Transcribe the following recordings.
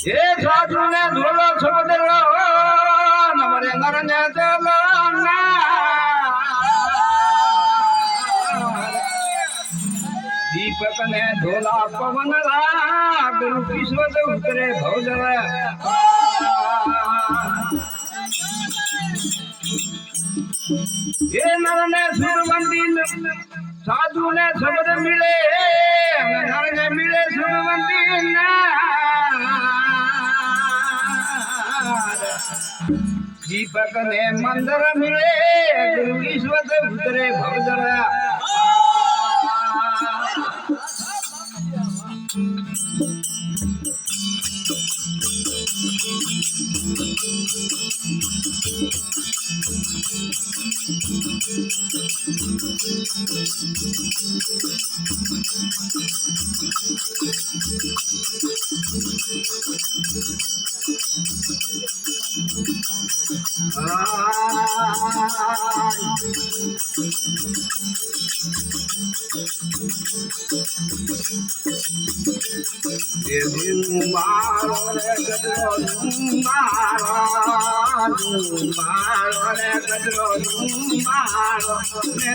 ये साधु ने धोलो छोड़ो नमरे नरने चलो ना दीपक ने धोला पवन ला गुरु विश्व उतरे भौजर ये नर ने सुरवंती साधु ने शब्द मिले नर ने मिले सुरवंती ना दीपक ने मंदिर मिले गुरु ईश्वर उतरे भवजरा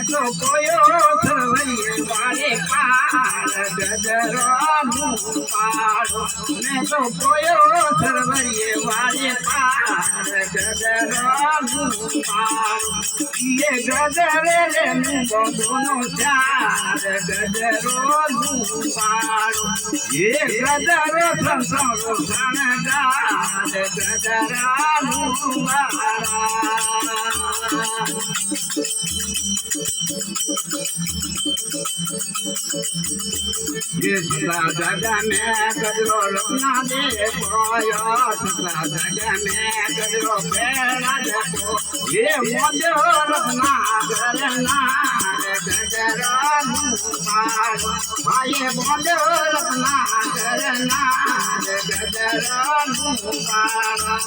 तो कोयो सरवैये वाले पार गजरो मुमारो मैं तो कोयो सरवैये वाले पार गजरो मुमारो ये गजरे ले मुंगो दोनों चार गजरो मुमारो ये गजरो संसारो सनगार गजरा मुमारा ये जगह में गजरो लपना दे पाया जगह में गजरो बेड़ा देखो ये मुझे लपना करना गजरा मुबारो भाई मुझे लपना करना गजरा मुबारो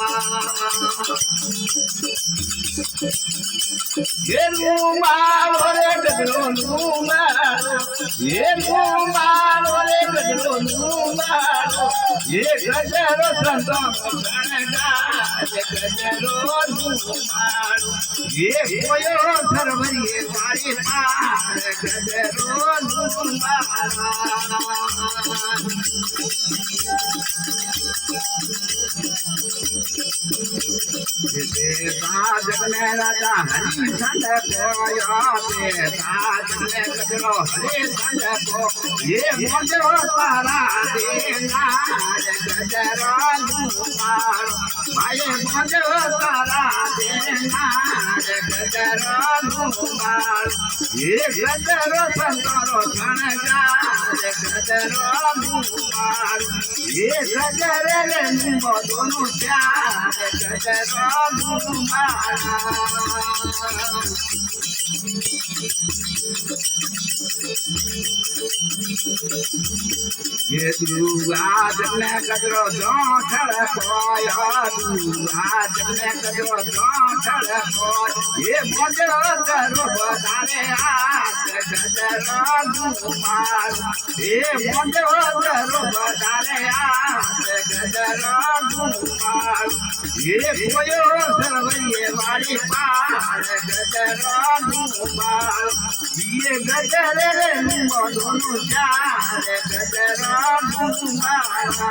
ये मुबारो रे गजरो मुबारो ये मुबारो रे गजरो मुबारो ये गजरो संतो गणगा गजरो मुबारो ये कोयो सरवरिये वाली पार गजरो मुबारो राज में राजा हरि संग कोया राज में गजरो हरि संग को ये मुझो तारा देना गजरो मुबारो भाई मुझो तारा देना गजरो मुबारो ये गजरो संतरो गणगा गजरो मुबारो ये गजरे मुंगो दोनों चार गजरो मुबारो ये आज में गजरो दो खड़कोया आज में गजरो दो खड़कोया ये मजरो करो बतारे हाथ गजरो मुबारो ये मजरो करो बतारे हाथ गजरो मुबारो ये कोयो सरवैये वाली पार गजरो मुबारो ये गजरे मुंगो दोनों चार गजरो मुबारो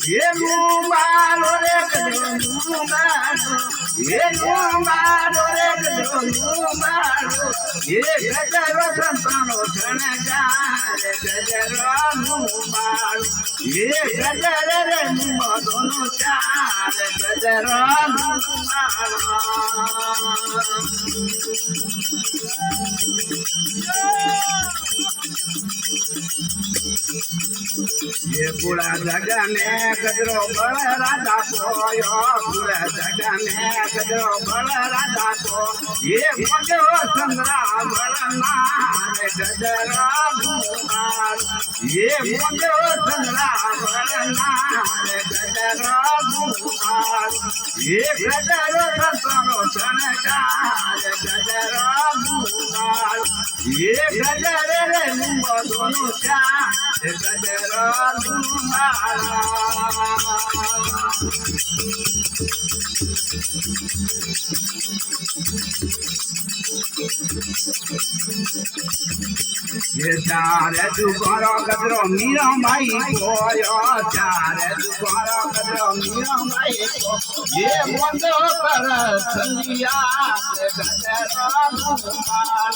ये मुबारो रे गजरो मुबारो ये मुबारो रे गजरो मुबारो ये गजरो संतानो गणगार गजरो मुबारो ये गजरे रे मुंगो दोनों चार गजरो मुबारो ये પૂળા જગને ગજરો બળ રાજા કોયો પૂળા જગને ગજરો બળ રાજા કો એ મોજો ચંદ્રા બળના રે ગજરા ગુમાર એ મોજો ચંદ્રા બળના રે ગજરા ગુમાર એ ગજરો સતરો ચણકાર ગજરા ગુમાર એ ગજરે રે મુંબો દોનો ચા ગજરા ગુમાર ये चारे दुबारा गजरो मीरा माई को यो चारे दुबारा गजरो मीरा माई को ये बंदो कर संदिया गजरा गुमार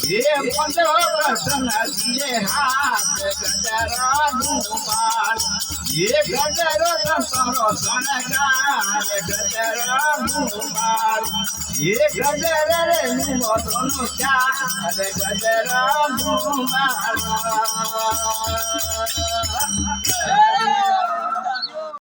ये बंदो कर संदिए हाथ गजरा गुमार ये गजरो सरो सनगार गजरा गुमार ये गजरे रे मुंबो दोनो चार गजरा गुमार